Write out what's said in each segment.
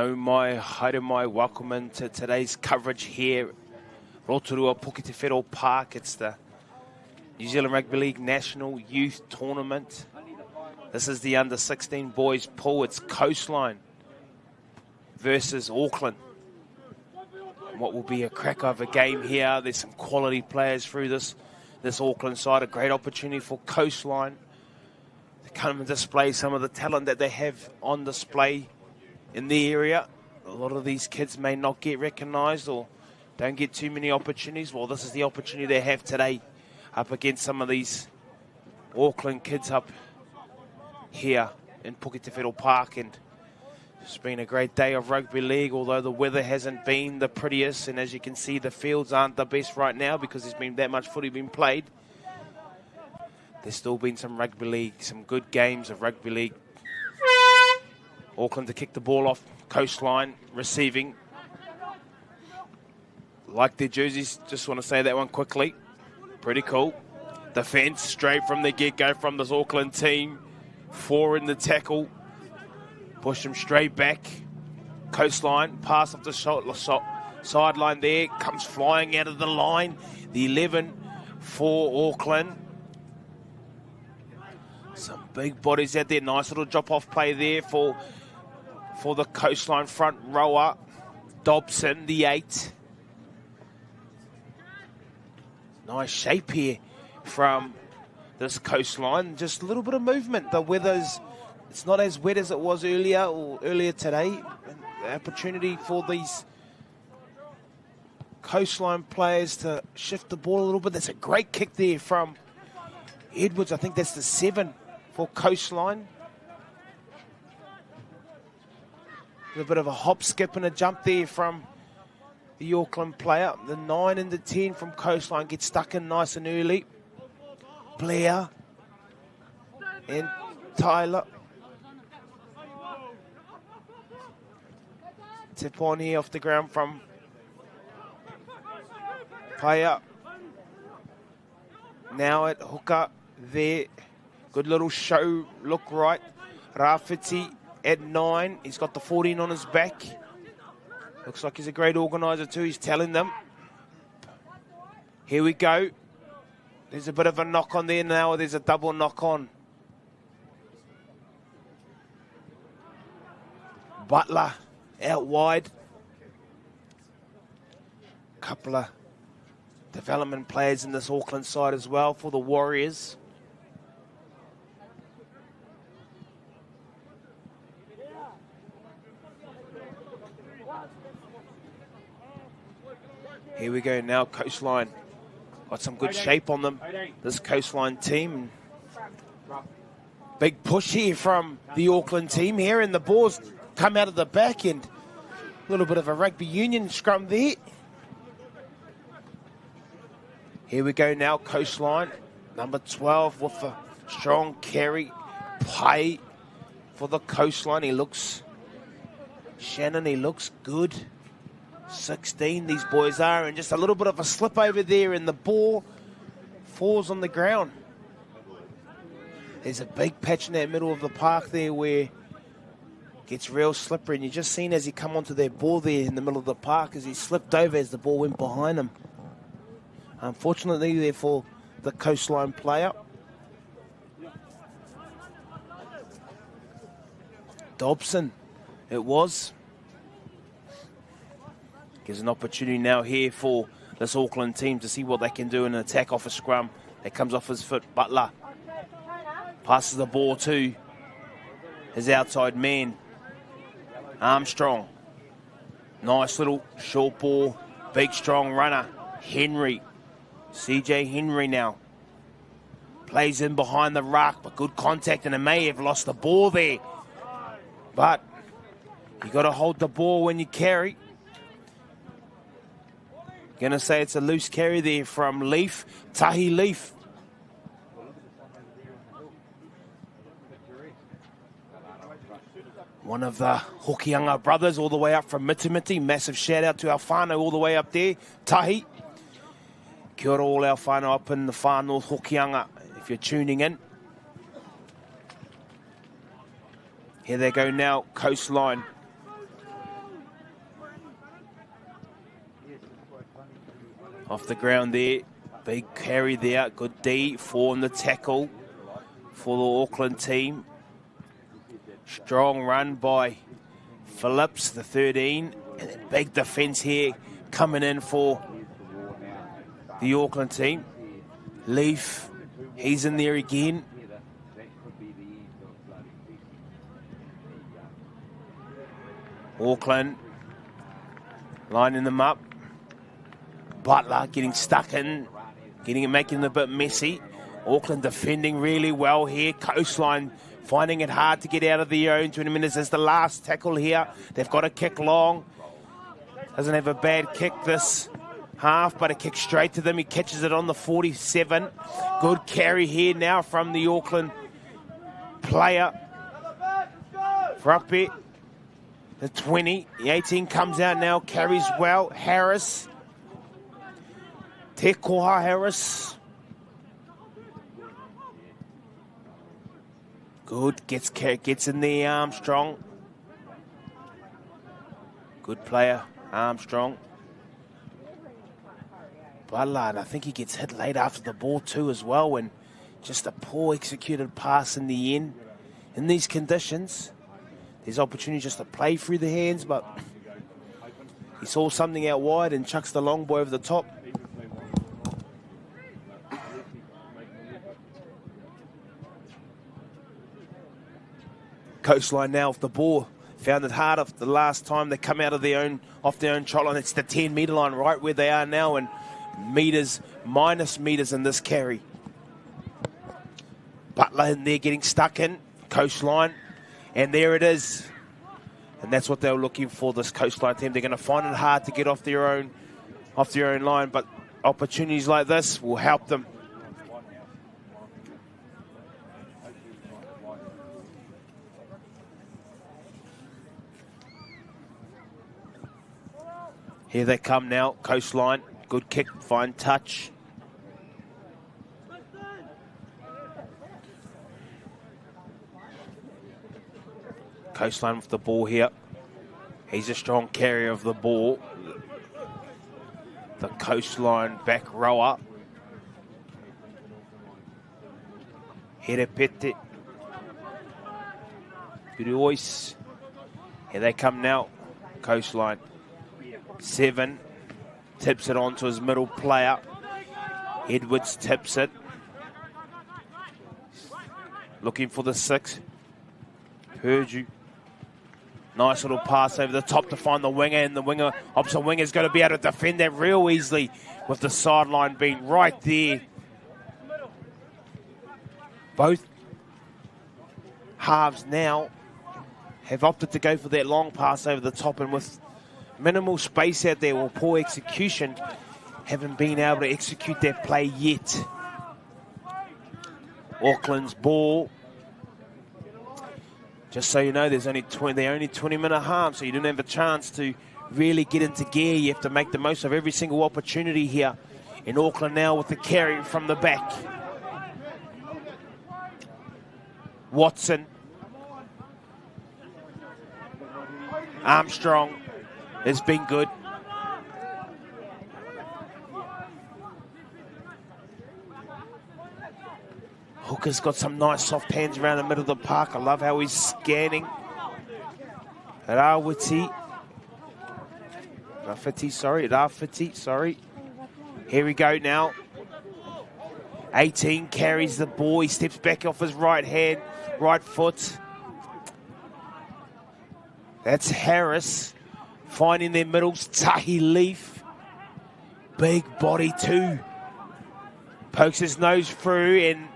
No mai, haere mai, welcome into today's coverage here. Rotorua, Puketawhero Park. It's the New Zealand Rugby League National Youth Tournament. This is the under-16 boys pool. It's Coastline versus Auckland. What will be a crack of a game here. There's some quality players through this Auckland side. A great opportunity for Coastline to come and display some of the talent that they have on display in the area. A lot of these kids may not get recognised or don't get too many opportunities. Well, this is the opportunity they have today up against some of these Auckland kids up here in Puketawhero Park. And it's been a great day of rugby league, although the weather hasn't been the prettiest. And as you can see, the fields aren't the best right now because there's been that much footy being played. There's still been some rugby league, some good games of rugby league. Auckland to kick the ball off. Coastline receiving. Like their jerseys, just want to say that one quickly. Pretty cool. Defence straight from the get-go from this Auckland team. 4 in the tackle. Push them straight back. Coastline, pass off the sideline there. Comes flying out of the line. The 11 for Auckland. Some big bodies out there. Nice little drop-off play there for the Coastline front rower. Dobson, the 8. Nice shape here from this Coastline. Just a little bit of movement. The weather's, it's not as wet as it was earlier today. An opportunity for these Coastline players to shift the ball a little bit. That's a great kick there from Edwards. I think that's the 7 for Coastline. A bit of a hop, skip and a jump there from the Auckland player. The 9 and the 10 from Coastline get stuck in nice and early. Blair and Tyler. Tip on here off the ground from Paya. Now at hooker there. Good little show, look right. Rafiti at 9. He's got the 14 on his back. Looks like he's a great organiser too. He's telling them. Here we go. There's a bit of a knock on there now. There's a double knock on. Butler out wide. Couple of development players in this Auckland side as well for the Warriors. Here we go now, Coastline. Got some good shape on them, this Coastline team. Big push here from the Auckland team here, and the balls come out of the back end. A little bit of a rugby union scrum there. Here we go now, Coastline. Number 12 with a strong carry. Play for the Coastline. He looks good. 16 these boys are, and just a little bit of a slip over there, and the ball falls on the ground. There's a big patch in that middle of the park there where it gets real slippery, and you just seen as he come onto that ball there in the middle of the park as he slipped over as the ball went behind him. Unfortunately there for the Coastline player. Dobson it was. Gives an opportunity now here for this Auckland team to see what they can do in an attack off a scrum. That comes off his foot. Butler passes the ball to his outside man, Armstrong. Nice little short ball. Big strong runner, Henry. CJ Henry now. Plays in behind the ruck, but good contact, and it may have lost the ball there. But you got to hold the ball when you carry. Gonna say it's a loose carry there from Leaf, Tahi Leaf. One of the Hokianga brothers all the way up from Mitimiti. Massive shout out to our whānau all the way up there, Tahi. Kia ora all our whānau up in the far north Hokianga, if you're tuning in. Here they go now, Coastline. Off the ground there. Big carry there. Good D. 4 in the tackle for the Auckland team. Strong run by Phillips, the 13. And then big defence here coming in for the Auckland team. Leaf, he's in there again. Auckland lining them up. Butler getting stuck in, making it a bit messy. Auckland defending really well here. Coastline finding it hard to get out of their own. 20 minutes is the last tackle here. They've got a kick long. Doesn't have a bad kick this half, but a kick straight to them. He catches it on the 47. Good carry here now from the Auckland player. Frappe, the 20. The 18 comes out now, carries well. Harris. Te Koha Harris. Good, gets in there, Armstrong. Good player, Armstrong. Ballard, I think he gets hit late after the ball too as well, and just a poor executed pass in the end. In these conditions, there's opportunity just to play through the hands, but he saw something out wide and chucks the long boy over the top. Coastline now off the ball. Found it hard off the last time they come out of off their own trot line. It's the 10-metre line right where they are now, and minus meters in this carry. Butler in there getting stuck in. Coastline. And there it is. And that's what they were looking for, this Coastline team. They're going to find it hard to get off their own line, but opportunities like this will help them. Here they come now, Coastline. Good kick, fine touch. Coastline with the ball here. He's a strong carrier of the ball. The Coastline back rower. Herepete. Piruois. Here they come now, Coastline. 7, tips it on to his middle player. Edwards tips it. Looking for the 6. Heard you. Nice little pass over the top to find the winger, and the winger, opposite winger, is going to be able to defend that real easily with the sideline being right there. Both halves now have opted to go for that long pass over the top, and with minimal space out there, or poor execution, haven't been able to execute that play yet. Auckland's ball. Just so you know, they're only 20-minute halves, so you didn't have a chance to really get into gear. You have to make the most of every single opportunity here. In Auckland now with the carry from the back. Watson. Armstrong. It's been good. Hooker's got some nice soft hands around the middle of the park. I love how he's scanning. Rafiti, sorry. Here we go now. 18 carries the ball. He steps back off his right foot. That's Harris. Finding their middles, Tahi Leaf. Big body too. Pokes his nose through, and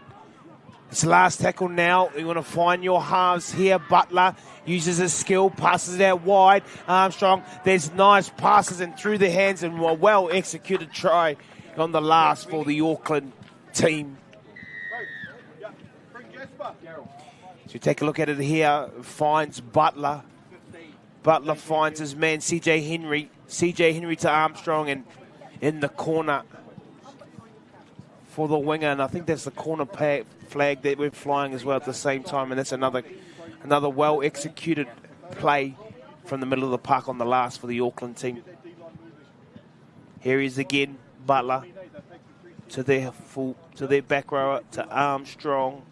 it's the last tackle now. You want to find your halves here. Butler uses his skill, passes it out wide. Armstrong, there's nice passes and through the hands, and a well-executed try on the last for the Auckland team. So take a look at it here. Finds Butler. Butler finds his man, CJ Henry. CJ Henry to Armstrong, and in the corner for the winger. And I think that's the corner flag that we're flying as well at the same time. And that's another well-executed play from the middle of the park on the last for the Auckland team. Here he is again, Butler to their back rower, to Armstrong.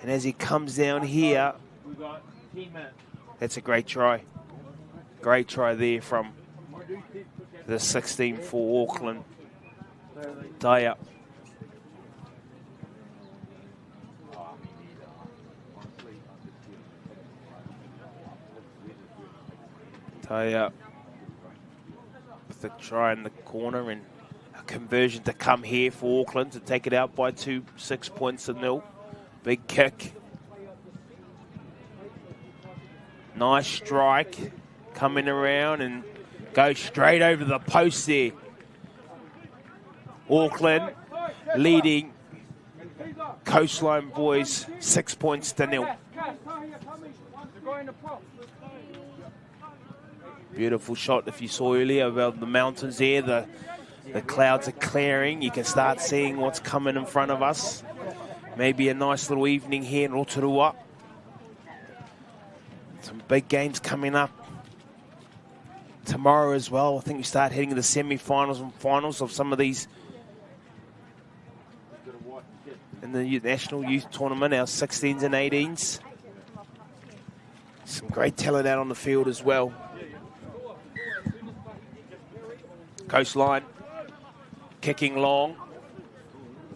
And as he comes down here, that's a great try. Great try there from the 16 for Auckland. Daya. Daya with the try in the corner and a conversion to come here for Auckland to take it out by 6 points to 0. Big kick. Nice strike. Coming around and go straight over the post there. Auckland leading Coastline boys 6 points to 0. Beautiful shot if you saw earlier about the mountains there. The clouds are clearing. You can start seeing what's coming in front of us. Maybe a nice little evening here in Rotorua. Some big games coming up tomorrow as well. I think we start heading to the semi-finals and finals of some of these in the National Youth Tournament, our 16s and 18s. Some great talent out on the field as well. Coastline kicking long,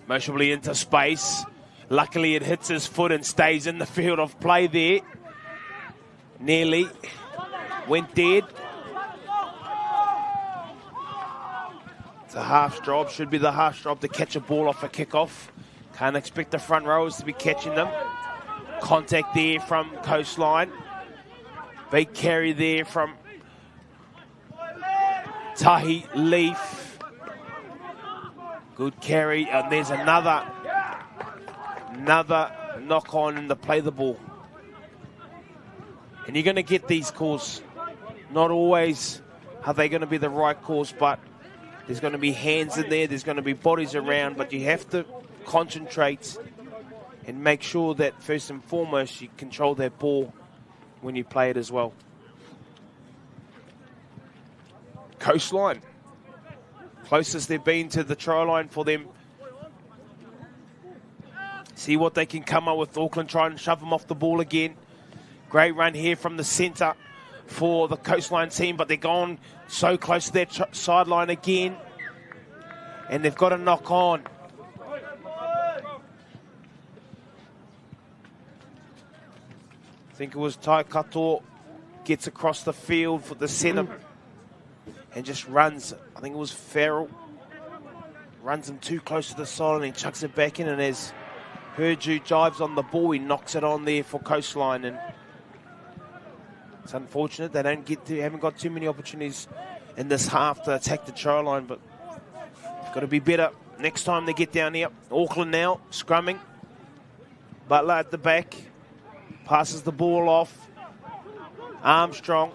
motionably into space. Luckily it hits his foot and stays in the field of play there. Nearly went dead. It's a half job, should be the half job to catch a ball off a kickoff. Can't expect the front rowers to be catching them. Contact there from Coastline. Big carry there from Tahi Leaf. Good carry, and there's another knock on in the play the ball. And you're going to get these calls. Not always are they going to be the right calls, but there's going to be hands in there, there's going to be bodies around, but you have to concentrate and make sure that first and foremost you control that ball when you play it as well. Coastline, closest they've been to the try line for them. See what they can come up with. Auckland trying to shove them off the ball again. Great run here from the centre for the Coastline team, but they're gone so close to their sideline again. And they've got a knock on. I think it was Tai Kato gets across the field for the centre and just runs. I think it was Farrell. Runs him too close to the sideline and chucks it back in, and as Herju dives on the ball, he knocks it on there for Coastline, and it's unfortunate they haven't got too many opportunities in this half to attack the try line, but got to be better next time they get down here. Auckland now scrumming. Butler at the back, passes the ball off. Armstrong,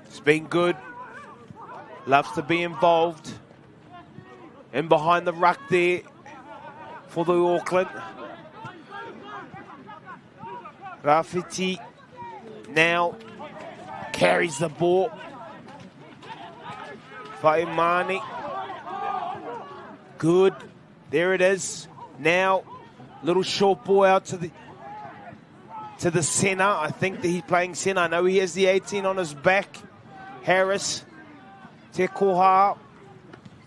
it's been good. Loves to be involved. In behind the ruck there for the Auckland. Graffiti now carries the ball. Faimani. Good. There it is. Now, little short ball out to the centre. I think that he's playing centre. I know he has the 18 on his back. Harris. Te Koha.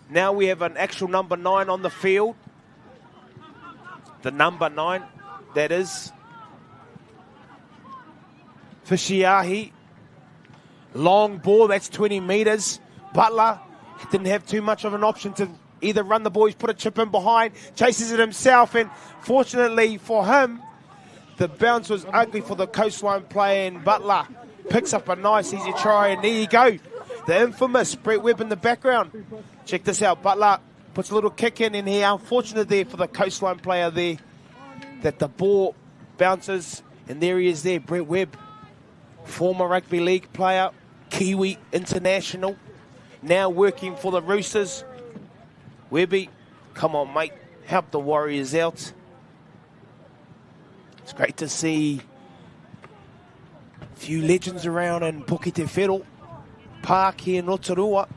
Now we have an actual number 9 on the field. The number 9, that is. Fishiahi. Long ball, that's 20 metres. Butler didn't have too much of an option to either run the ball, he's put a chip in behind, chases it himself, and fortunately for him, the bounce was ugly for the Coastline player, and Butler picks up a nice easy try, and there you go. The infamous Brett Webb in the background. Check this out, Butler puts a little kick in here. Unfortunate there for the Coastline player there that the ball bounces, and there he is there, Brett Webb, former rugby league player, Kiwi international, now working for the Roosters. Webby, come on mate, help the Warriors out. It's great to see few legends around in Puketawhero Park here in Rotorua.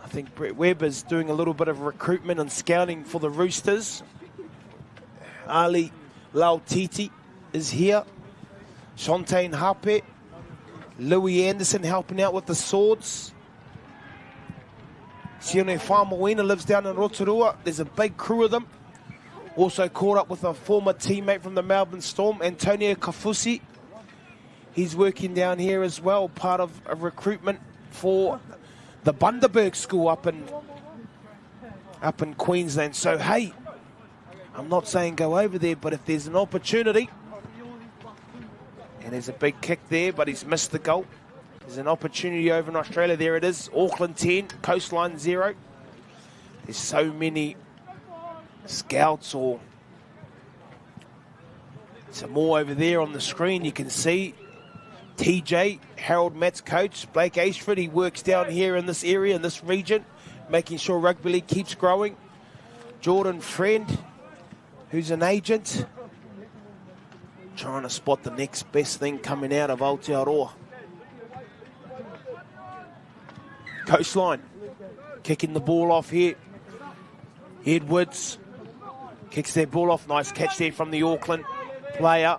I think Brett Webb is doing a little bit of recruitment and scouting for the Roosters. Ali Lautiti is here. Shontaine Hape. Louis Anderson helping out with the swords. Sione Whamawina lives down in Rotorua. There's a big crew of them. Also caught up with a former teammate from the Melbourne Storm, Antonio Kafusi. He's working down here as well, part of a recruitment for the Bundaberg School up in Queensland. So, hey, I'm not saying go over there, but if there's an opportunity, and there's a big kick there, but he's missed the goal. There's an opportunity over in Australia. There it is. Auckland 10, Coastline 0. There's so many scouts or some more over there on the screen. You can see TJ, Harold Matt's coach, Blake Ashford. He works down here in this area, in this region, making sure rugby league keeps growing. Jordan Friend, who's an agent, trying to spot the next best thing coming out of Aotearoa. Coastline kicking the ball off here. Edwards kicks their ball off. Nice catch there from the Auckland player.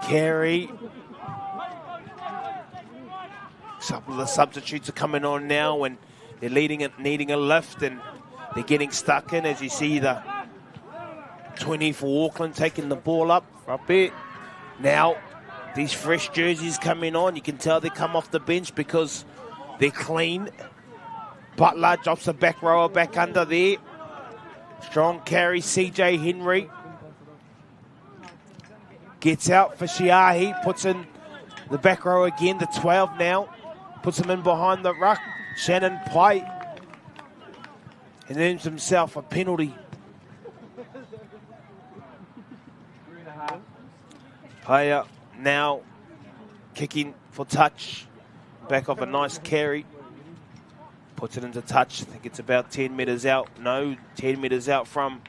Carey. Some of the substitutes are coming on now and they're needing a lift, and they're getting stuck in, as you see the 20 for Auckland taking the ball up there. Now, these fresh jerseys coming on, you can tell they come off the bench because they're clean. Butler drops the back rower back under there. Strong carry, CJ Henry. Gets out for Shiahi, puts in the back row again, the 12 now. Puts him in behind the ruck. Shannon Pye. And earns himself a penalty. Player now kicking for touch. Back off a nice carry. Puts it into touch. I think it's about 10 metres out. No, 10 metres out from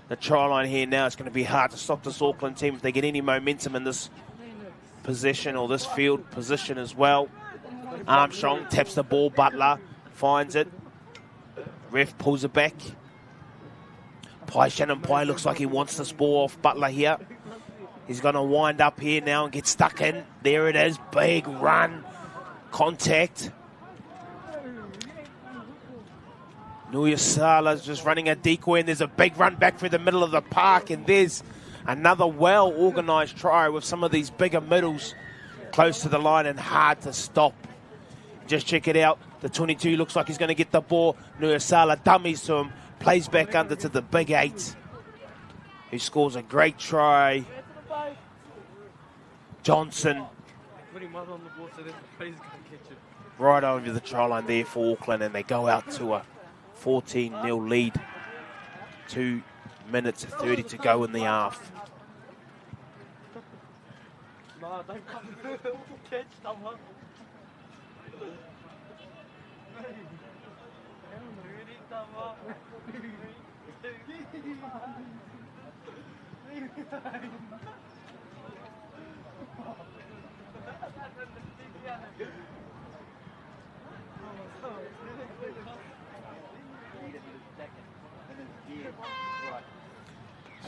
the try line here now. It's going to be hard to stop this Auckland team if they get any momentum in this possession or this field position as well. Armstrong taps the ball. Butler finds it. Ref pulls it back. Shannon Pye looks like he wants this ball off Butler here. He's going to wind up here now and get stuck in. There it is. Big run. Contact. Nuyasala's just running a decoy, and there's a big run back through the middle of the park, and there's another well-organised try with some of these bigger middles close to the line and hard to stop. Just check it out. The 22 looks like he's going to get the ball. Nuyasala dummies to him, plays back under to the big 8, who scores a great try. Johnson. Right over the try line there for Auckland, and they go out to a 14-0 lead. 2 minutes and 30 to go in the half.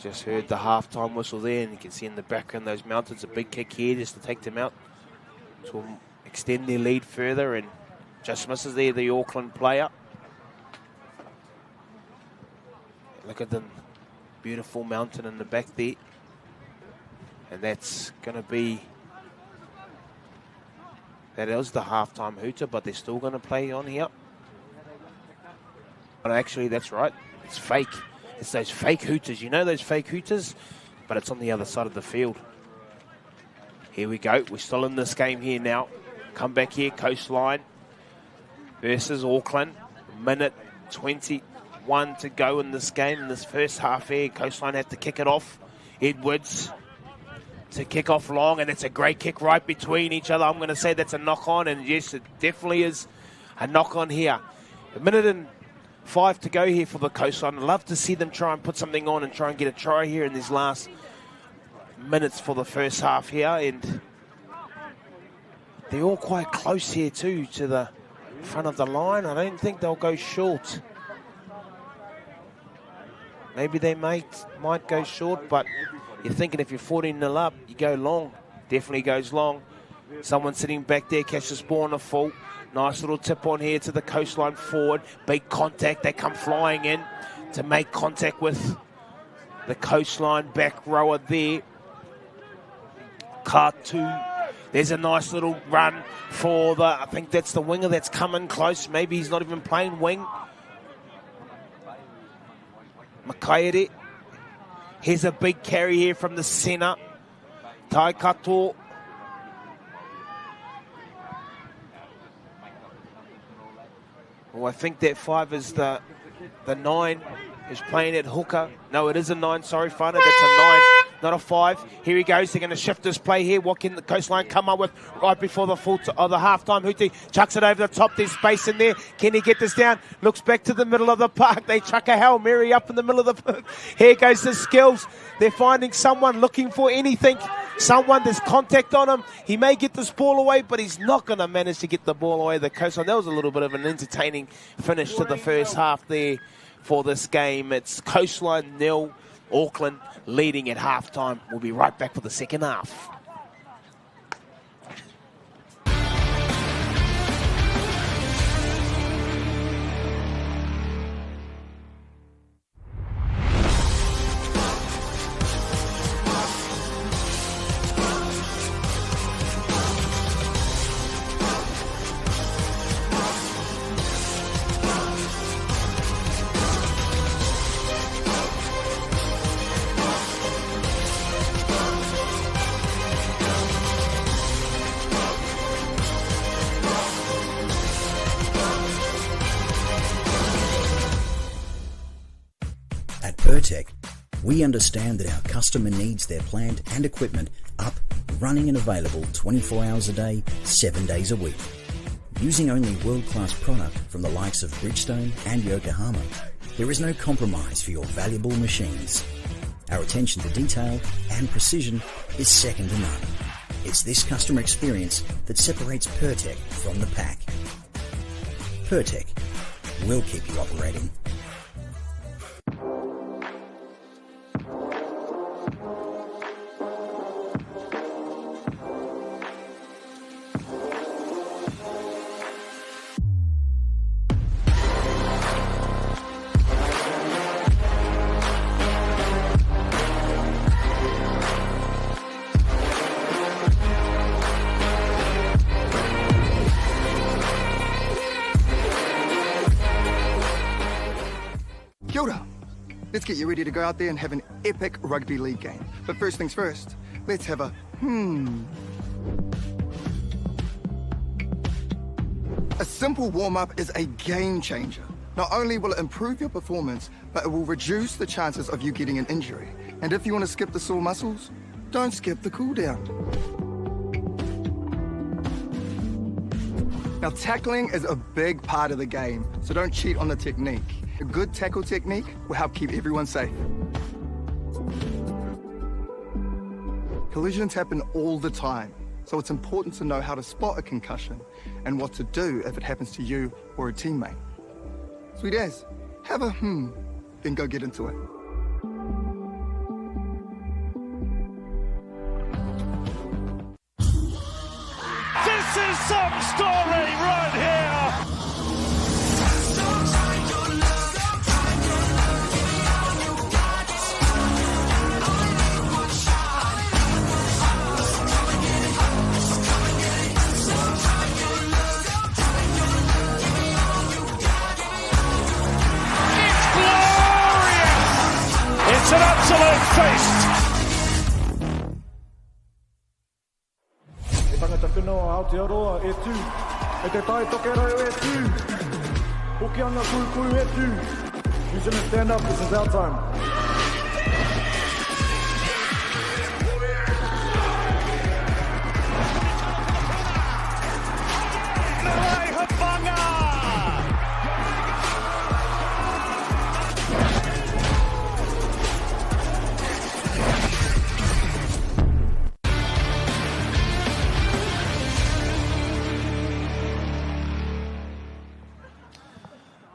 Just heard the halftime whistle there, and you can see in the background those mountains, a big kick here just to take them out to extend their lead further, and just misses there, the Auckland player. Look at the beautiful mountain in the back there, and that's going to be, that is the halftime hooter, but they're still going to play on here. But actually, that's right, it's fake. It's those fake hooters. You know those fake hooters? But it's on the other side of the field. Here we go. We're still in this game here now. Come back here. Coastline versus Auckland. Minute 21 to go in this game. In this first half here, Coastline have to kick it off. Edwards to kick off long, and it's a great kick right between each other. I'm going to say that's a knock-on, and yes, it definitely is a knock-on here. A minute and 5 to go here for the Coastline. I'd love to see them try and put something on and try and get a try here in these last minutes for the first half here, and they're all quite close here too to the front of the line. I don't think they'll go short. Maybe they might go short, but you're thinking if you're 14-0 up, you go long. Definitely goes long. Someone sitting back there catches the ball on the full. Nice little tip on here to the Coastline forward. Big contact. They come flying in to make contact with the Coastline back rower there. Car 2. There's a nice little run for the, I think that's the winger that's coming close. Maybe he's not even playing wing. Makaere. Here's a big carry here from the centre. Tai Kato. Well, I think that 5 is the 9 is playing at hooker. No, it is a 9. Sorry, Whana. That's a 9, not a 5. Here he goes. They're going to shift this play here. What can the Coastline come up with right before the the halftime? Huti chucks it over the top. There's space in there. Can he get this down? Looks back to the middle of the park. They chuck a Hail Mary up in the middle of the park. Here goes the skills. They're finding someone looking for anything. Someone, there's contact on him. He may get this ball away, but he's not going to manage to get the ball away. The Coastline. That was a little bit of an entertaining finish to the first half there for this game. It's Coastline 0, Auckland leading at halftime. We'll be right back for the second half. We understand that our customer needs their plant and equipment up, running and available 24 hours a day, 7 days a week. Using only world-class product from the likes of Bridgestone and Yokohama, there is no compromise for your valuable machines. Our attention to detail and precision is second to none. It's this customer experience that separates Pertec from the pack. Pertec will keep you operating. Let's get you ready to go out there and have an epic rugby league game. But first things first, let's have a A simple warm-up is a game changer. Not only will it improve your performance, but it will reduce the chances of you getting an injury. And if you want to skip the sore muscles, don't skip the cool down. Now, tackling is a big part of the game, so don't cheat on the technique. A good tackle technique will help keep everyone safe. Collisions happen all the time, so it's important to know how to spot a concussion and what to do if it happens to you or a teammate. Sweet as, have a then go get into it. This is some story right here! It's an absolute feast. E tangata whenua Aotearoa e tū. E te tai tokerau e tū. Pukeanga kuikui e tū. New Zealand stand up, this is our time.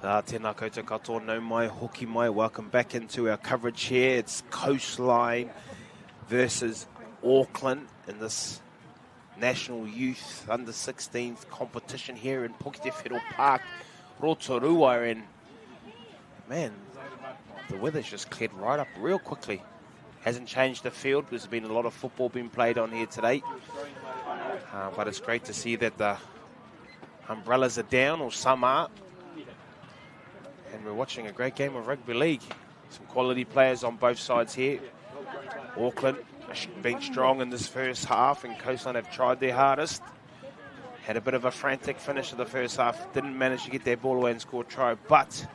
Tēnā koutou katoa, nau mai, hoki mai. Welcome back into our coverage here. It's Coastline versus Auckland in this National Youth Under-16s competition here in Puketawhero Park, Rotorua. And, man, the weather's just cleared right up real quickly. Hasn't changed the field. There's been a lot of football being played on here today. But it's great to see that the umbrellas are down, or some are. And we're watching a great game of rugby league. Some quality players on both sides here. Auckland being strong in this first half, and Coastline have tried their hardest. Had a bit of a frantic finish of the first half. Didn't manage to get their ball away and score a try, but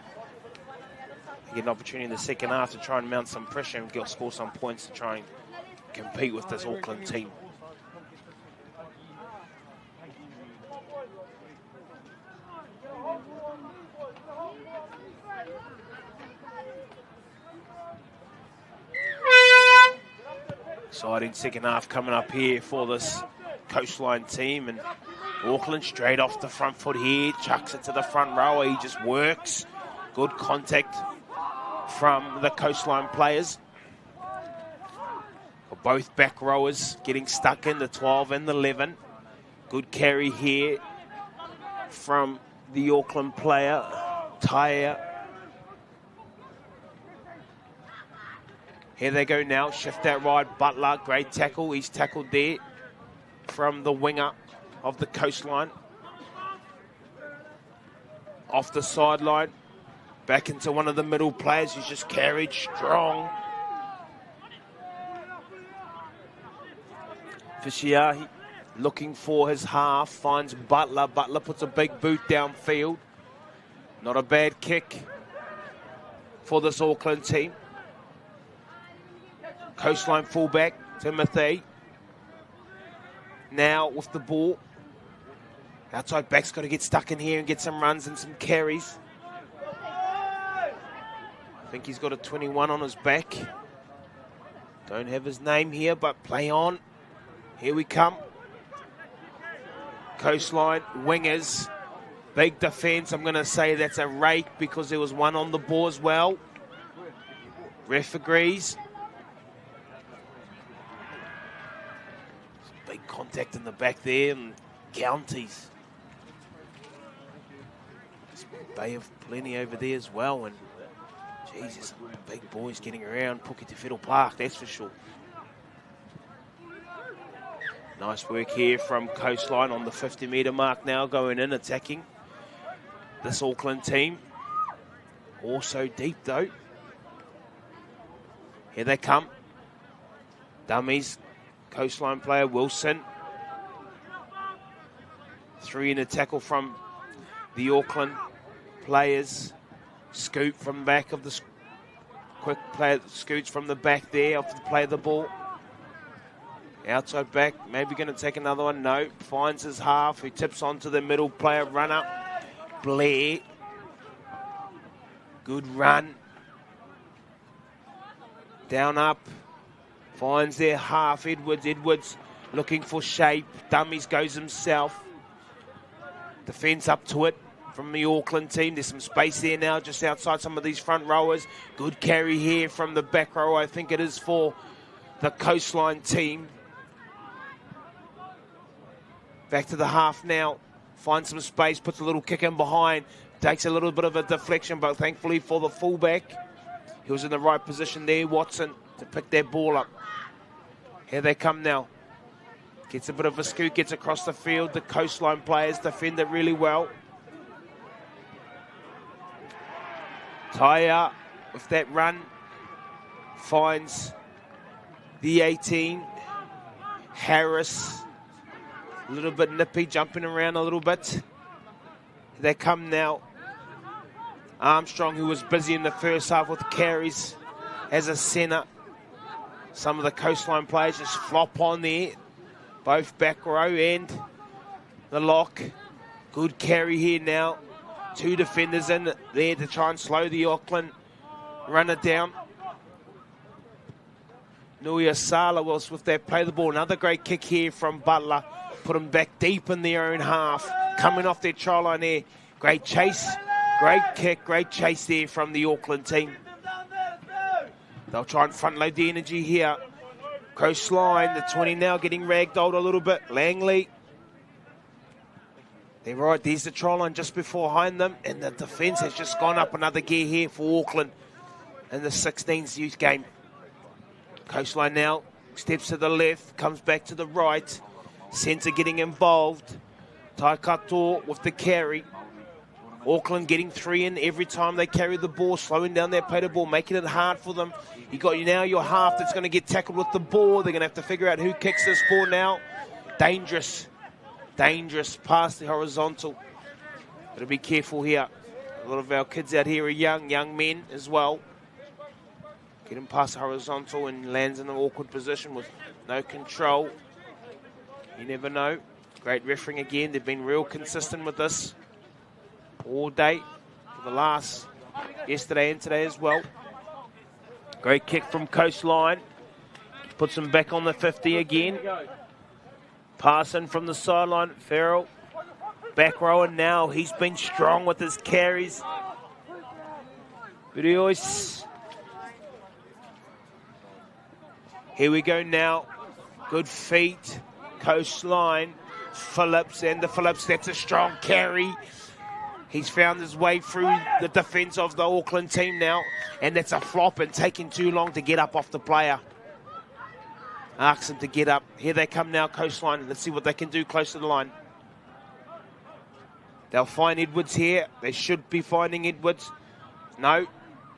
they get an opportunity in the second half to try and mount some pressure and score some points to try and compete with this Auckland team. Exciting second half coming up here for this Coastline team, and Auckland straight off the front foot here, chucks it to the front row. He just works. Good contact from the Coastline players. Both back rowers getting stuck in, the 12 and the 11. Good carry here from the Auckland player, Taia. Here they go now, shift that ride, Butler, great tackle. He's tackled there from the winger of the Coastline. Off the sideline, back into one of the middle players who's just carried strong. Fishiahi looking for his half, finds Butler. Butler puts a big boot downfield. Not a bad kick for this Auckland team. Coastline fullback, Timothy. Now with the ball. Outside back's got to get stuck in here and get some runs and some carries. I think he's got a 21 on his back. Don't have his name here, but play on. Here we come. Coastline, wingers. Big defence. I'm going to say that's a rake because there was one on the ball as well. Ref agrees. Big contact in the back there, and counties. Bay of Plenty over there as well, and Jesus, big boys getting around Puketawhero Park, that's for sure. Nice work here from Coastline on the 50-metre mark now, going in, attacking this Auckland team. Also deep though. Here they come. Dummies. Coastline player Wilson. 3 in a tackle from the Auckland players. Scoot from the back of the quick player, scoots from the back there off the play of the ball. Outside back, maybe going to take another one. No, finds his half, who tips onto the middle player, runner Blair. Good run. Down up. Finds their half, Edwards looking for shape. Dummies goes himself. Defence up to it from the Auckland team. There's some space there now, just outside some of these front rowers. Good carry here from the back row, I think it is for the Coastline team. Back to the half now. Finds some space, puts a little kick in behind. Takes a little bit of a deflection, but thankfully for the fullback, he was in the right position there, Watson, to pick that ball up. Here they come now. Gets a bit of a scoot, gets across the field. The Coastline players defend it really well. Taia with that run finds the 18. Harris, a little bit nippy, jumping around a little bit. Here they come now. Armstrong, who was busy in the first half with carries as a centre. Some of the Coastline players just flop on there. Both back row and the lock. Good carry here now. 2 defenders in there to try and slow the Auckland runner down. Nuia Sala was with that play the ball. Another great kick here from Butler. Put them back deep in their own half. Coming off their try line there. Great chase. Great kick, great chase there from the Auckland team. They'll try and front load the energy here. Coastline, the 20 now getting ragdolled a little bit. Langley. They're right, there's the try line just behind them, and the defence has just gone up another gear here for Auckland in the 16s youth game. Coastline now steps to the left, comes back to the right. Centre getting involved. Taikato with the carry. Auckland getting 3 in every time they carry the ball, slowing down their play the ball, making it hard for them. You got now your half that's going to get tackled with the ball. They're going to have to figure out who kicks this ball now. Dangerous past the horizontal. Got to be careful here. A lot of our kids out here are young men as well. Getting past the horizontal and lands in an awkward position with no control. You never know. Great refereeing again. They've been real consistent with this all day for the last yesterday and today as well. Great kick from Coastline. Puts them back on the 50 again. Passing from the sideline. Farrell. Back row, and now he's been strong with his carries. Burios. Here we go now. Good feet. Coastline. Phillips, and the Phillips, that's a strong carry. He's found his way through the defence of the Auckland team now, and that's a flop and taking too long to get up off the player. Asks him to get up. Here they come now, Coastline. Let's see what they can do close to the line. They'll find Edwards here. They should be finding Edwards. No.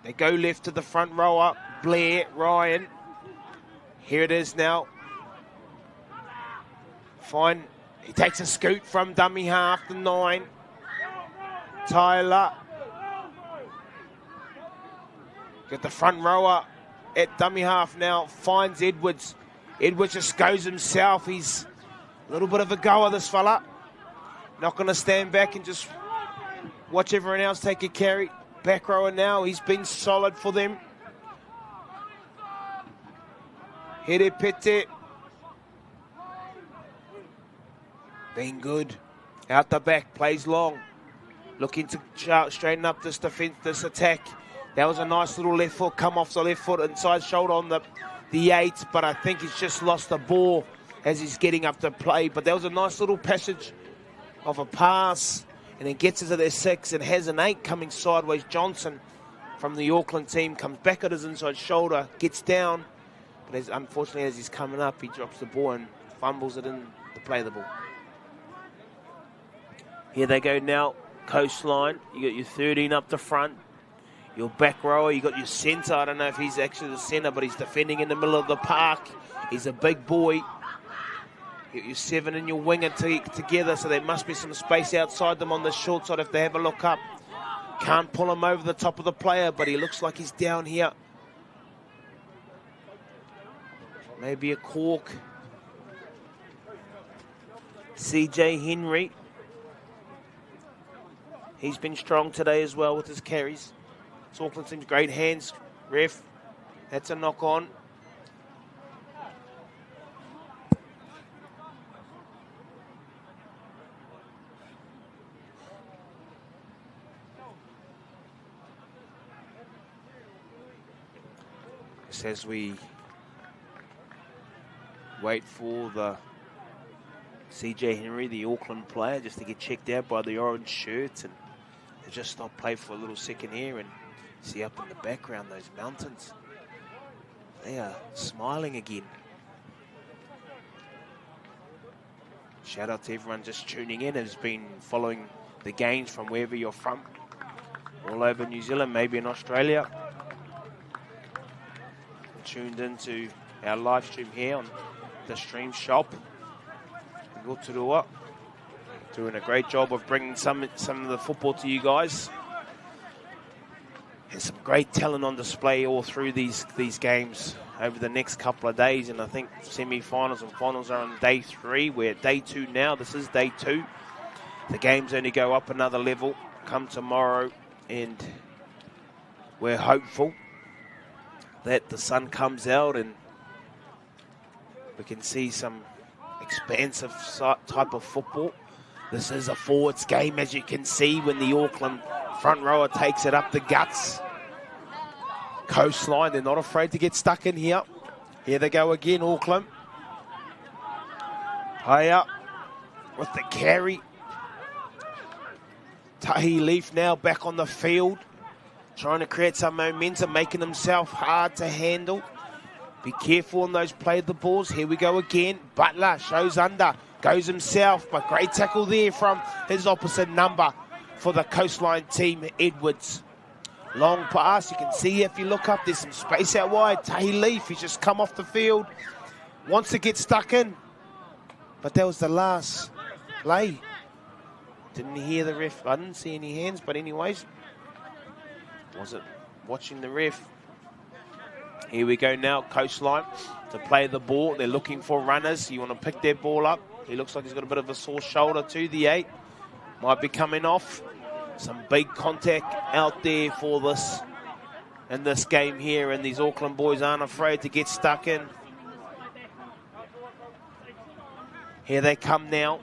They go left to the front rower. Blair, Ryan. Here it is now. Fine. He takes a scoot from dummy half, the 9. Tyler. Got the front rower at dummy half now. Finds Edwards. Edwards just goes himself. He's a little bit of a goer, this fella. Not going to stand back and just watch everyone else take a carry. Back rower now. He's been solid for them. Here Pete. Been good. Out the back. Plays long. Looking to straighten up this defense, this attack. That was a nice little left foot. Come off the left foot. Inside shoulder on the 8. But I think he's just lost the ball as he's getting up to play. But that was a nice little passage of a pass. And then gets into their 6 and has an 8 coming sideways. Johnson from the Auckland team comes back at his inside shoulder. Gets down. But unfortunately, as he's coming up, he drops the ball and fumbles it in to play the ball. Here they go now. Coastline. You got your 13 up the front. Your back rower. You got your centre. I don't know if he's actually the centre, but he's defending in the middle of the park. He's a big boy. You got your 7 and your winger together, so there must be some space outside them on the short side if they have a look up. Can't pull him over the top of the player, but he looks like he's down here. Maybe a cork. CJ Henry. He's been strong today as well with his carries. It's Auckland team's great hands. Ref, that's a knock on. Just as we wait for the CJ Henry, the Auckland player, just to get checked out by the orange shirts, and they just stop play for a little second here, and see up in the background those mountains. They are smiling again. Shout out to everyone just tuning in, who's been following the games from wherever you're from, all over New Zealand, maybe in Australia. Tuned into our live stream here on the Stream Shop in Rotorua. Doing a great job of bringing some of the football to you guys. There's some great talent on display all through these games over the next couple of days, and I think semi-finals and finals are on day 3. We're at day 2 now. This is day 2. The games only go up another level come tomorrow, and we're hopeful that the sun comes out and we can see some expansive type of football. This is a forwards game, as you can see, when the Auckland Front rower takes it up the guts. Coastline, they're not afraid to get stuck in here. Here they go again, Auckland. High up with the carry. Tahi Leaf now back on the field, trying to create some momentum, making himself hard to handle. Be careful on those play the balls. Here we go again. Butler shows under, goes himself, but great tackle there from his opposite number for the Coastline team, Edwards. Long pass, you can see if you look up, there's some space out wide. Tahi Leaf, he's just come off the field, wants to get stuck in, but that was the last play. Didn't hear the ref. I didn't see any hands, but anyways, was it watching the ref? Here we go now, Coastline to play the ball. They're looking for runners. You want to pick their ball up. He looks like he's got a bit of a sore shoulder to the 8. Might be coming off. Some big contact out there for this in this game here, and these Auckland boys aren't afraid to get stuck in. Here they come now.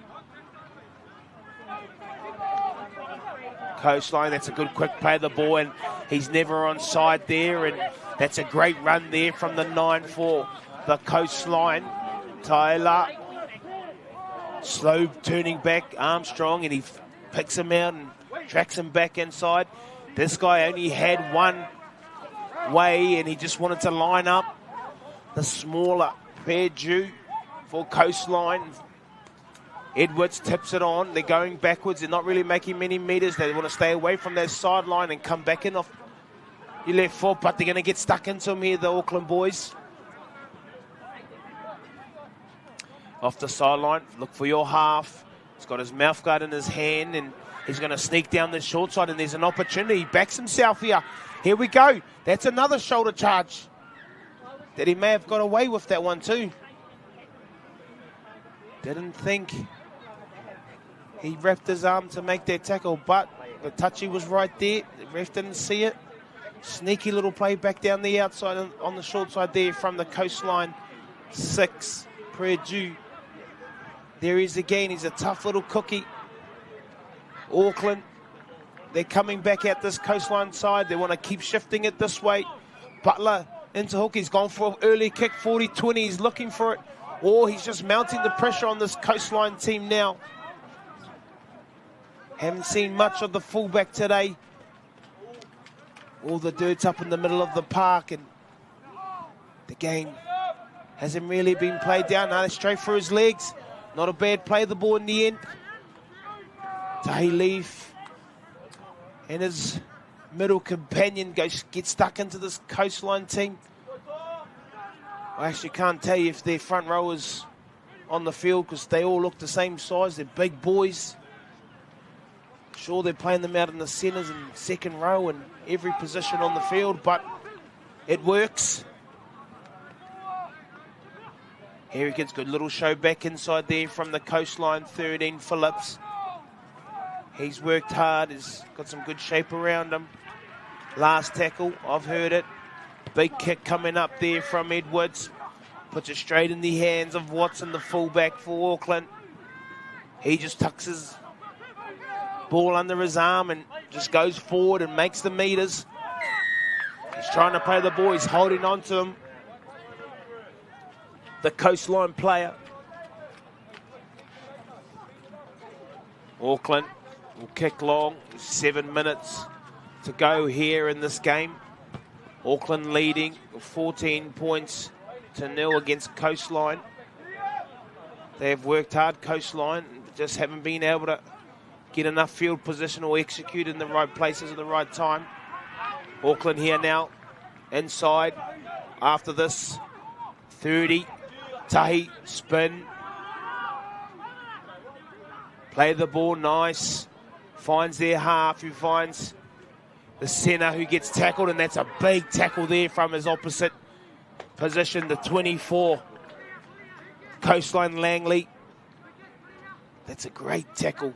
Coastline, that's a good quick play of the ball, and he's never on side there, and that's a great run there from the 9 for the Coastline. Tyler, slow turning back, Armstrong, and he picks him out and tracks him back inside. This guy only had one way, and he just wanted to line up the smaller Perdue for Coastline. Edwards tips it on. They're going backwards. They're not really making many meters. They want to stay away from their sideline and come back in off your left foot, but they're going to get stuck into him here, the Auckland boys. Off the sideline, look for your half. He's got his mouth guard in his hand, and he's going to sneak down the short side, and there's an opportunity. He backs himself here. Here we go. That's another shoulder charge that he may have got away with that one too. Didn't think he wrapped his arm to make that tackle, but the touchy was right there. The ref didn't see it. Sneaky little play back down the outside on the short side there from the Coastline 6, Perdue. There he is again. He's a tough little cookie. Auckland, they're coming back at this Coastline side. They want to keep shifting it this way. Butler into hook. He's gone for an early kick, 40-20. He's looking for it. Or he's just mounting the pressure on this Coastline team now. Haven't seen much of the fullback today. All the dirt's up in the middle of the park, and the game hasn't really been played down. Now they're straight for his legs. Not a bad play, the ball in the end. Tahi Leaf and his middle companion get stuck into this Coastline team. I actually can't tell you if their front rowers on the field, because they all look the same size. They're big boys. Sure, they're playing them out in the centres and second row and every position on the field, but it works. Here he gets good little show back inside there from the Coastline 13, Phillips. He's worked hard. He's got some good shape around him. Last tackle, I've heard it. Big kick coming up there from Edwards. Puts it straight in the hands of Watson, the fullback for Auckland. He just tucks his ball under his arm and just goes forward and makes the meters. He's trying to play the ball. He's holding on to him. The Coastline player. Auckland will kick long. 7 minutes to go here in this game. Auckland leading 14 points to 0 against Coastline. They have worked hard, Coastline, just haven't been able to get enough field position or execute in the right places at the right time. Auckland here now, inside. After this, 30. Tahi, spin. Play the ball, nice. Finds their half, who finds the centre, who gets tackled, and that's a big tackle there from his opposite position, the 24. Coastline Langley. That's a great tackle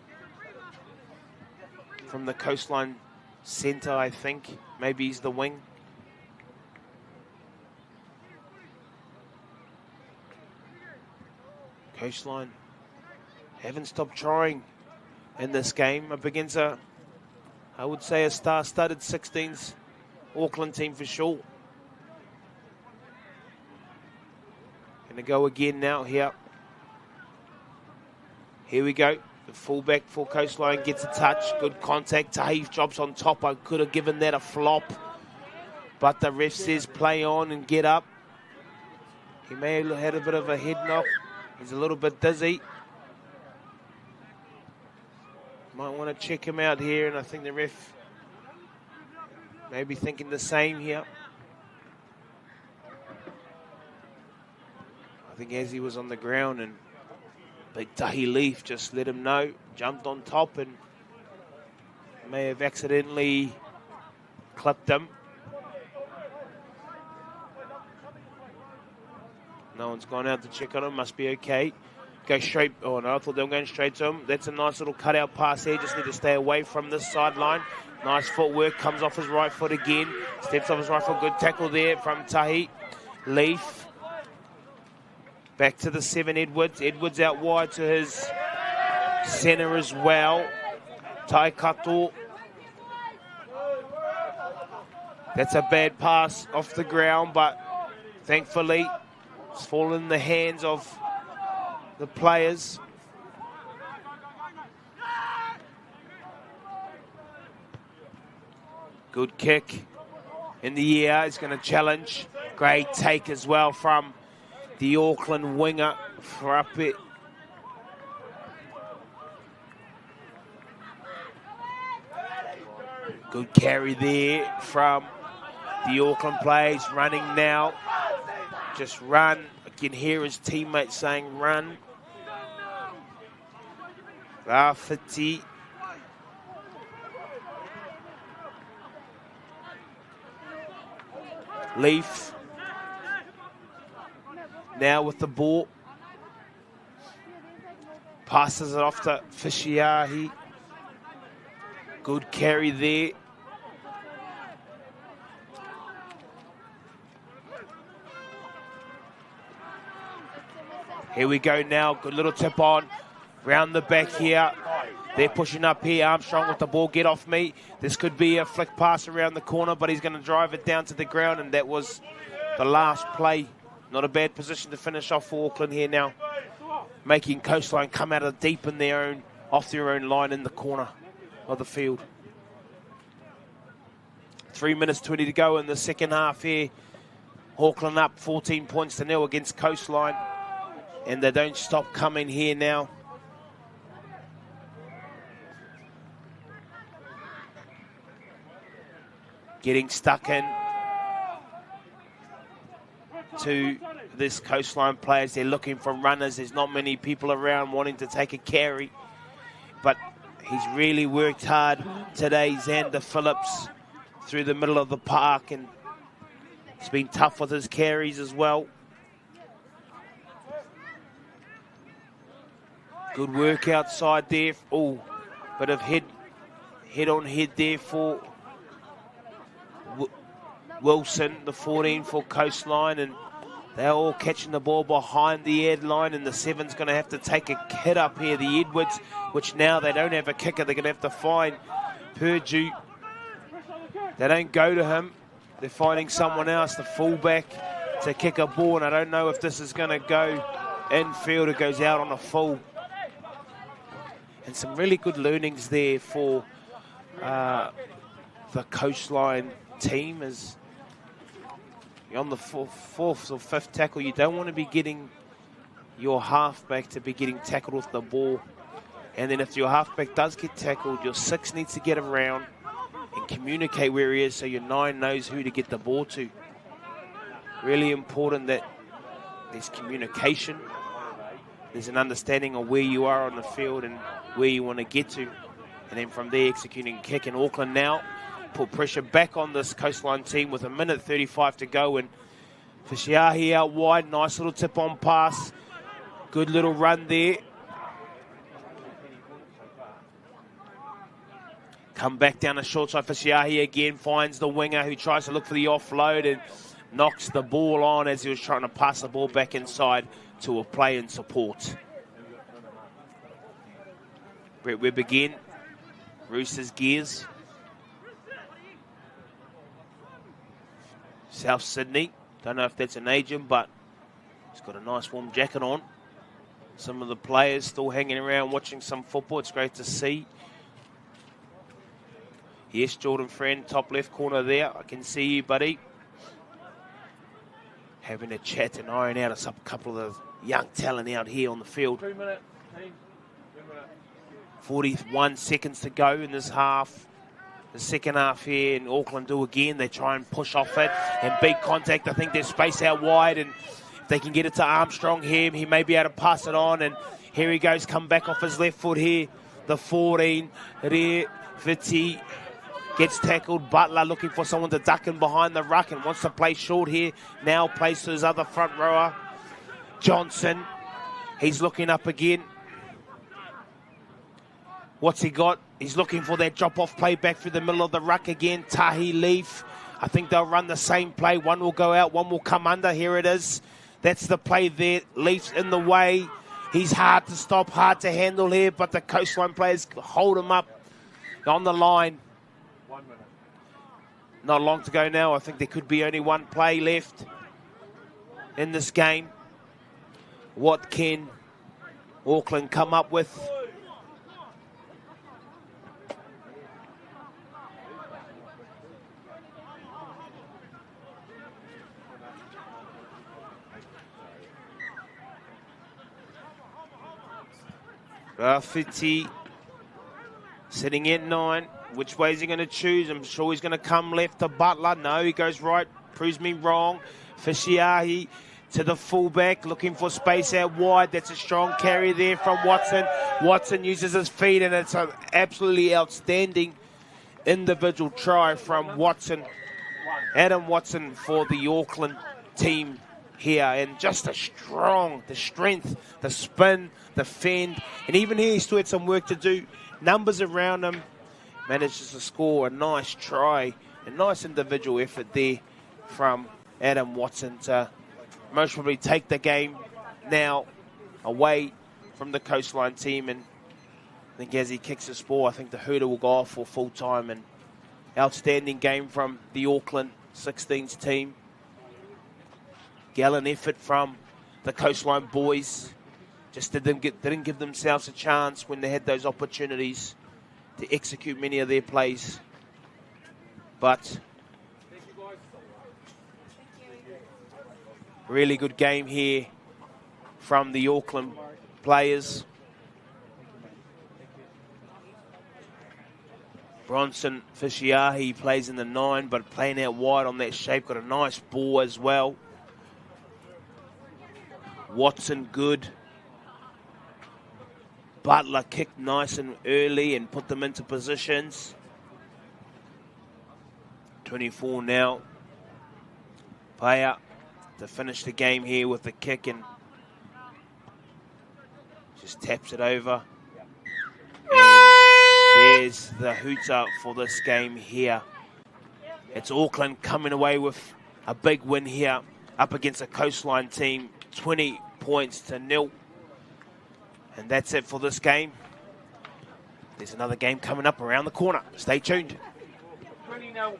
from the Coastline centre, I think. Maybe he's the wing. Coastline haven't stopped trying in this game up against a I would say a star-studded 16s Auckland team for sure. Going to go again now here. Here we go. The fullback for Coastline gets a touch. Good contact. Tahi drops on top. I could have given that a flop. But the ref says play on and get up. He may have had a bit of a head knock. He's a little bit dizzy. Might want to check him out here, and I think the ref may be thinking the same here. I think as he was on the ground, and big Tahi Leaf just let him know, jumped on top and may have accidentally clipped him. No one's gone out to check on him, must be okay. Go straight, oh no, I thought they were going straight to him. That's a nice little cutout pass there, just need to stay away from this sideline. Nice footwork, comes off his right foot again. Steps off his right foot, good tackle there from Tahi. Leaf. Back to the 7, Edwards. Edwards out wide to his centre as well. Tai Kato. That's a bad pass off the ground, but thankfully it's fallen in the hands of the players. Good kick in the air. He's going to challenge. Great take as well from the Auckland winger for up it. Good carry there from the Auckland players. Running now. Just run. I can hear his teammates saying run. Rafiti. Leaf. Now with the ball. Passes it off to Fishiahi. Good carry there. Here we go now. Good little tip on. Round the back here. They're pushing up here. Armstrong with the ball. Get off me. This could be a flick pass around the corner, but he's going to drive it down to the ground, and that was the last play. Not a bad position to finish off for Auckland here now. Making Coastline come out of deep in their own, off their own line in the corner of the field. 3 minutes 20 to go in the second half here. Auckland up 14 points to 0 against Coastline. And they don't stop coming here now. Getting stuck in to this Coastline players. They're looking for runners. There's not many people around wanting to take a carry. But he's really worked hard today, Xander Phillips, through the middle of the park. And he's been tough with his carries as well. Good work outside there. Oh, bit of head on head there for Wilson, the 14 for Coastline, and they're all catching the ball behind the ed line, and the 7's going to have to take a hit up here. The Edwards, which now they don't have a kicker, they're going to have to find Purdue. They don't go to him. They're finding someone else, the fullback, to kick a ball, and I don't know if this is going to go infield. It goes out on a full. And some really good learnings there for the Coastline team. As on the fourth or fifth tackle, you don't want to be getting your halfback to be getting tackled with the ball. And then if your halfback does get tackled, your 6 needs to get around and communicate where he is so your 9 knows who to get the ball to. Really important that there's communication. There's an understanding of where you are on the field and where you want to get to. And then from there, executing a kick. And Auckland now put pressure back on this Coastline team with 1:35 to go. And Fishiahi out wide. Nice little tip-on pass. Good little run there. Come back down the short side. Fishiahi again finds the winger who tries to look for the offload and knocks the ball on as he was trying to pass the ball back inside to a play in support. Brett Webb again. Roosters gears. South Sydney. Don't know if that's an agent, but he's got a nice warm jacket on. Some of the players still hanging around watching some football. It's great to see. Yes, Jordan Friend, top left corner there. I can see you, buddy. Having a chat and iron out a couple of young talent out here on the field. 2 minutes, team. 2 minutes. 41 seconds to go in this half. The second half here in Auckland do again. They try and push off it and beat contact. I think there's space out wide, and if they can get it to Armstrong here, he may be able to pass it on. And here he goes, come back off his left foot here. The 14, Re Viti. Gets tackled. Butler looking for someone to duck in behind the ruck and wants to play short here. Now plays to his other front rower. Johnson. He's looking up again. What's he got? He's looking for that drop-off play back through the middle of the ruck again. Tahi Leaf. I think they'll run the same play. One will go out, one will come under. Here it is. That's the play there. Leaf's in the way. He's hard to stop, hard to handle here, but the Coastline players hold him up on the line. 1 minute. Not long to go now. I think there could be only one play left in this game. What can Auckland come up with? Rafiti sitting at 9. Which way is he going to choose? I'm sure he's going to come left to Butler. No, he goes right. Proves me wrong. Fishiahi to the fullback, looking for space out wide. That's a strong carry there from Watson. Watson uses his feet, and it's an absolutely outstanding individual try from Watson. Adam Watson for the Auckland team here. And just the strength, the spin, the fend. And even here, he still had some work to do. Numbers around him. Manages to score a nice try, a nice individual effort there from Adam Watson to most probably take the game now away from the Coastline team. And I think as he kicks his ball, I think the hooter will go off for full time. And outstanding game from the Auckland 16s team. Gallant effort from the Coastline boys. Just didn't give themselves a chance when they had those opportunities to execute many of their plays. But really good game here from the Auckland players. Bronson Fishiahi plays in the 9, but playing out wide on that shape. Got a nice ball as well. Watson good. Butler kicked nice and early and put them into positions. 24 now. Paya to finish the game here with the kick and just taps it over. And there's the hooter for this game here. It's Auckland coming away with a big win here up against a Coastline team. 20 points to 0. And that's it for this game. There's another game coming up around the corner. Stay tuned. 20 now.